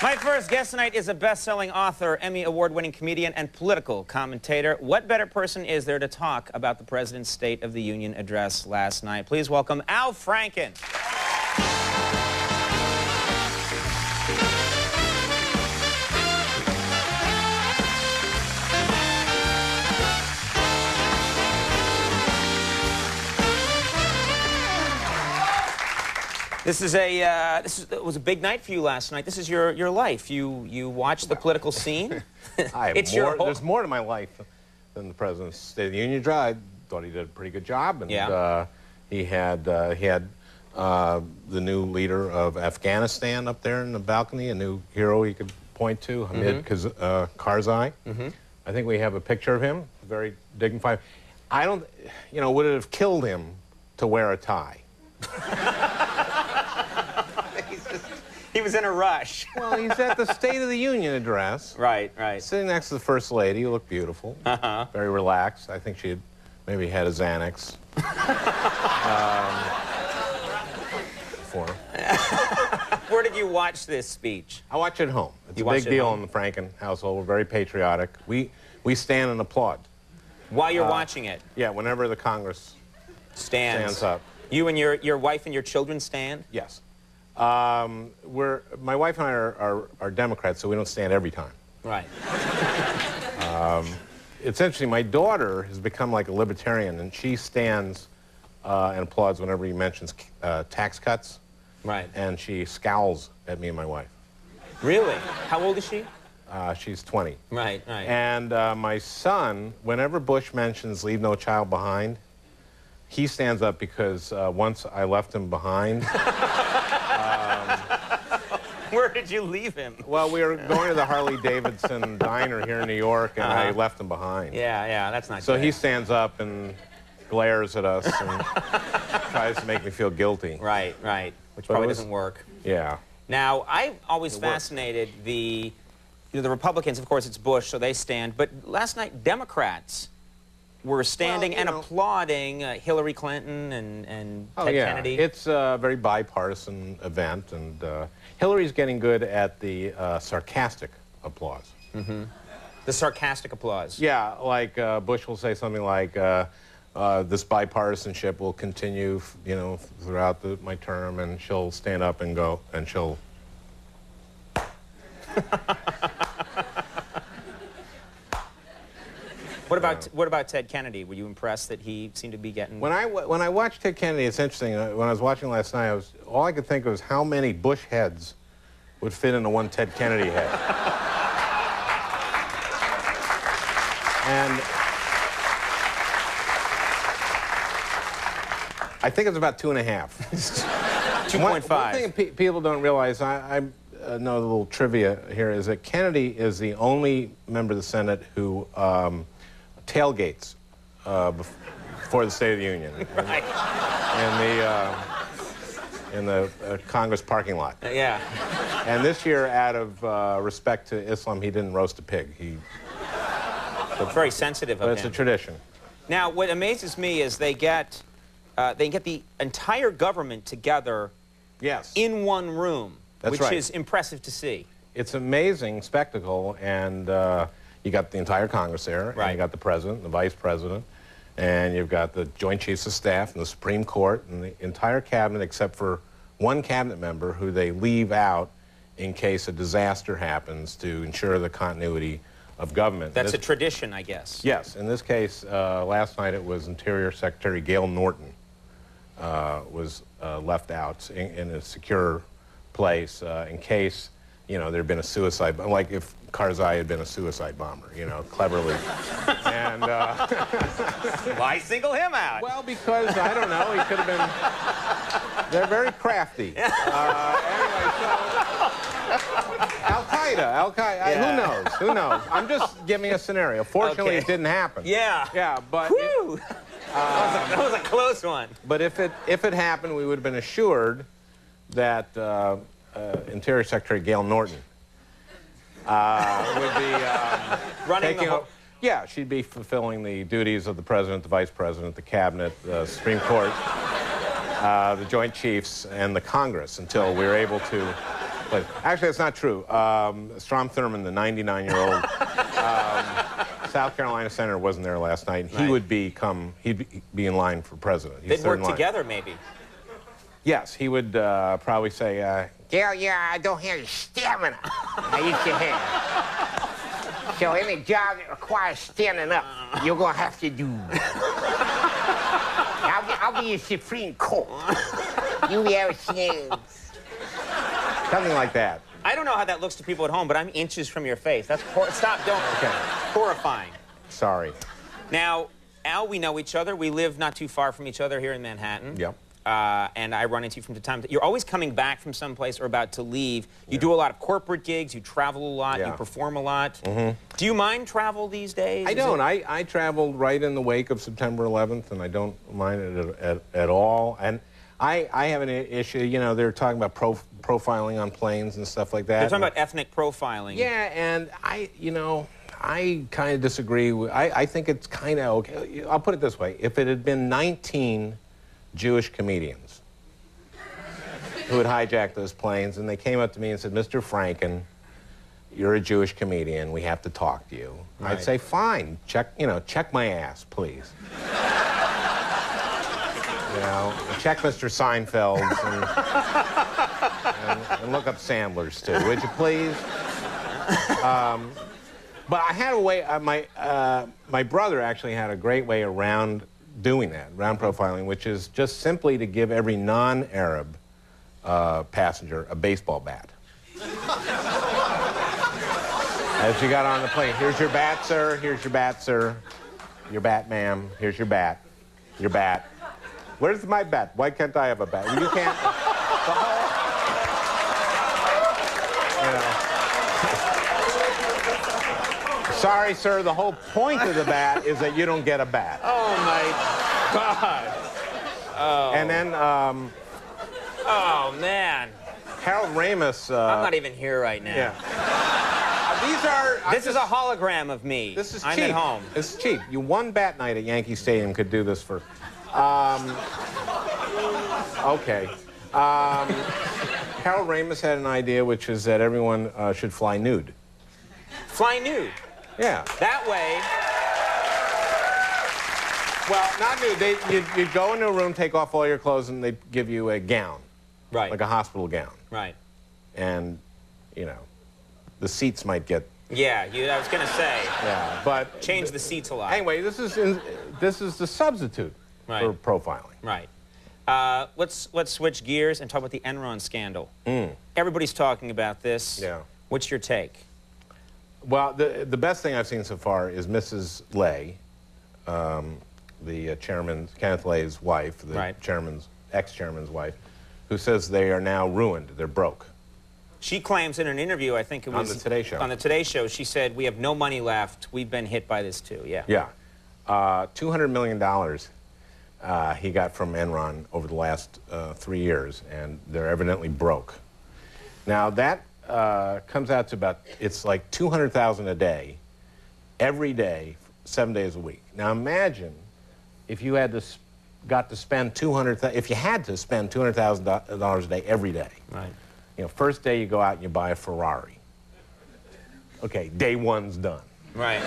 My first guest tonight is a best-selling author, Emmy Award-winning comedian, and political commentator. What better person is there to talk about the President's State of the Union address last night? Please welcome Al Franken. It was a big night for you last night. This is your life. You watched the political scene. There's more to my life than the President's State of the Union address. I thought he did a pretty good job, and he had the new leader of Afghanistan up there in the balcony, a new hero he could point to, Hamid Karzai. I think we have a picture of him, very dignified. Would it have killed him to wear a tie? He was in a rush. Well, he's at the State of the Union address. Right. Sitting next to the First Lady, who looked beautiful. Very relaxed. I think she had maybe had a Xanax. For him. Where did you watch this speech? I watch it at home. It's a big deal in the Franken household. We're very patriotic. We stand and applaud. While you're watching it? Yeah, whenever the Congress stands up. You and your wife and your children stand? Yes. My wife and I are Democrats, so we don't stand every time. Right. It's interesting. My daughter has become like a libertarian, and she stands and applauds whenever he mentions tax cuts. Right. And she scowls at me and my wife. Really? How old is she? She's 20. Right. And my son, whenever Bush mentions "Leave No Child Behind," he stands up because once I left him behind. Where did you leave him? Well, we were going to the Harley-Davidson diner here in New York, and I left him behind. Yeah, that's not So good. he stands up and glares at us and tries to make me feel guilty. Right. Which probably doesn't work. Yeah. Now, I'm always fascinated, the Republicans, of course, it's Bush, so they stand, but last night, Democrats were standing and applauding Hillary Clinton and Ted Kennedy. It's a very bipartisan event, and Hillary's getting good at the sarcastic applause. The sarcastic applause. Yeah, like Bush will say something like, this bipartisanship will continue, throughout my term, and she'll stand up and go, and she'll... What about Ted Kennedy? Were you impressed that he seemed to be getting... When I watched Ted Kennedy, it's interesting. When I was watching last night, all I could think of was how many Bush heads would fit into one Ted Kennedy head. And I think it's about 2.5. 2.5. One thing people don't realize, I know the little trivia here, is that Kennedy is the only member of the Senate who tailgates before the State of the Union. Right. In the Congress parking lot. Yeah. And this year, out of respect to Islam, he didn't roast a pig. It's very sensitive of him. But it's a tradition. Now, what amazes me is they get the entire government together in one room, which is impressive to see. It's an amazing spectacle, and you got the entire Congress there, and you got the President, the Vice President, and you've got the Joint Chiefs of Staff and the Supreme Court and the entire cabinet except for one cabinet member who they leave out in case a disaster happens to ensure the continuity of government. That's a tradition, I guess. Yes. In this case, last night it was Interior Secretary Gail Norton was left out in a secure place in case, there had been a suicide, like if Karzai had been a suicide bomber, cleverly. And why single him out? Well, because, I don't know, he could have been... They're very crafty. Anyway, so... Al-Qaeda, who knows? I'm just giving a scenario. Fortunately, it didn't happen. Yeah, but... that was a close one. But if it happened, we would have been assured that Interior Secretary Gail Norton would be running the whole... Yeah, she'd be fulfilling the duties of the President, the Vice President, the Cabinet, the Supreme Court, the Joint Chiefs, and the Congress until we were able to But actually, that's not true. Strom Thurmond, the 99-year-old South Carolina senator, wasn't there last night. He would he'd be in line for president. They'd work together, maybe. Yes, he would probably say, yeah, I don't have the stamina I used to have. So any job that requires standing up, you're going to have to do. I'll be your Supreme Court. You have a chance. something like that. I don't know how that looks to people at home, but I'm inches from your face. That's stop, don't. Okay. Horrifying. Sorry. Now, Al, we know each other. We live not too far from each other here in Manhattan. Yep. And I run into you from time to time. You're always coming back from someplace or about to leave. You do a lot of corporate gigs. You travel a lot. You perform a lot. Do you mind travel these days? I don't. I traveled right in the wake of September 11th, and I don't mind it at all. And I have an issue. You know, they're talking about profiling on planes and stuff like that. They're talking about ethnic profiling. Yeah, and I kind of disagree. I think it's kind of okay. I'll put it this way. If it had been 19 Jewish comedians who had hijacked those planes, and they came up to me and said, Mr. Franken, you're a Jewish comedian, we have to talk to you. Right. I'd say, fine, check my ass, please. Check Mr. Seinfeld's and look up Sandler's too, would you please? But I had a way, my brother actually had a great way around doing that, around profiling, which is just simply to give every non-Arab passenger a baseball bat. As you got on the plane, here's your bat, sir, here's your bat, sir, your bat, ma'am, here's your bat, your bat. Where's my bat? Why can't I have a bat? Well, you can't. The whole, Sorry, sir, the whole point of the bat is that you don't get a bat. Oh, my God. Oh. And then, oh, man. Harold Ramis... I'm not even here right now. Yeah. This is a hologram of me. This is cheap. I'm at home. This is cheap. One bat night at Yankee Stadium could do this for... okay. Harold Ramis had an idea, which is that everyone should fly nude. Fly nude? Yeah. That way... Well, not nude. You'd go into a room, take off all your clothes, and they'd give you a gown. Right. Like a hospital gown. Right. And, the seats might get... Yeah, I was going to say. Yeah, but... Change the seats a lot. Anyway, this is the substitute for profiling. Right. Let's switch gears and talk about the Enron scandal. Everybody's talking about this. Yeah. What's your take? Well, the best thing I've seen so far is Mrs. Lay, the chairman, Kenneth Lay's wife, the ex-chairman's wife, who says they are now ruined. They're broke. She claims in an interview, I think it was... On the Today Show. On the Today Show, she said, we have no money left. We've been hit by this too, yeah. Yeah. $200 million he got from Enron over the last 3 years, and they're evidently broke. Now, that comes out to about, it's like $200,000 a day, every day, 7 days a week. Now, imagine if you had to got to spend if you had to spend $200,000 a day every day. Right. First day you go out and you buy a Ferrari. Okay, day one's done. Right.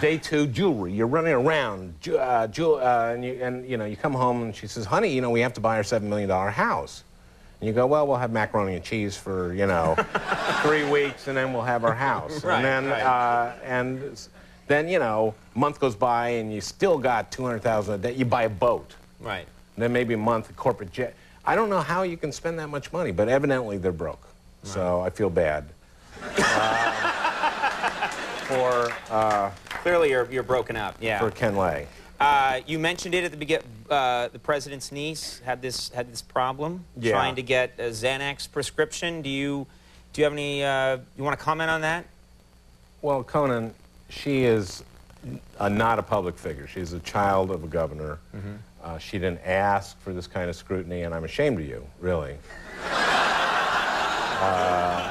Day two, jewelry. You're running around, and you come home and she says, "Honey, we have to buy our $7 million house." And you go, "Well, we'll have macaroni and cheese for 3 weeks, and then we'll have our house." Right, and then a month goes by and you still got $200,000 a day. You buy a boat. Right. And then maybe a month a corporate jet. I don't know how you can spend that much money, but evidently they're broke. Right. So I feel bad. Clearly you're broken up, yeah. For Ken Lay. You mentioned it at the beginning. The president's niece had this problem trying to get a Xanax prescription. Do you have any? You want to comment on that? Well, Conan, she is not a public figure. She's a child of a governor. She didn't ask for this kind of scrutiny, and I'm ashamed of you, really.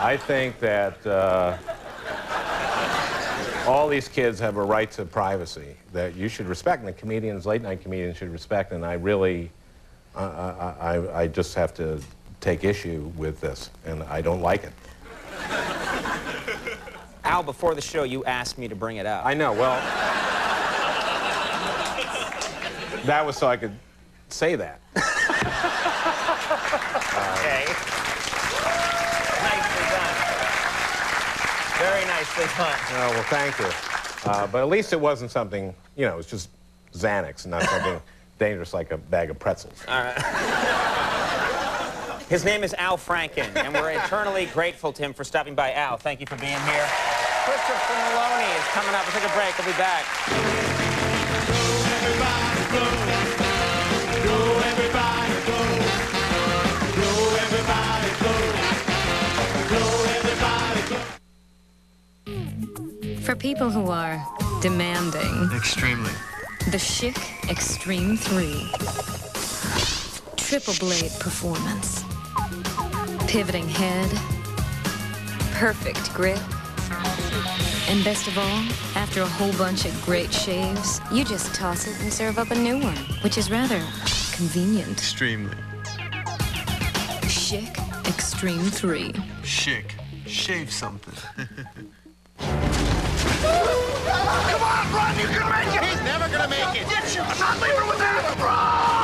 I think that all these kids have a right to privacy that you should respect, and the comedians, late-night comedians, should respect, and I really, I just have to take issue with this, and I don't like it. Al, before the show, you asked me to bring it up. I know, well, that was so I could say that. Okay. Nicely done. Very nicely done. Oh, well, thank you. But at least it wasn't something, you know, it was just Xanax and not something dangerous like a bag of pretzels. All right. His name is Al Franken, and we're eternally grateful to him for stopping by. Al, thank you for being here. Christopher Maloney is coming up. We'll take a break. We'll be back. For people who are demanding. Extremely. The Schick Xtreme 3. Triple blade performance. Pivoting head. Perfect grip. And best of all, after a whole bunch of great shaves, you just toss it and serve up a new one, which is rather convenient. Extremely. Schick Xtreme 3. Schick. Shave something. Come on, run! You can make it! He's never gonna make it! I'm not leaving without him! Run!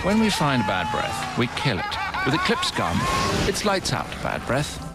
When we find bad breath, we kill it. With Eclipse Gum, it's lights out bad breath.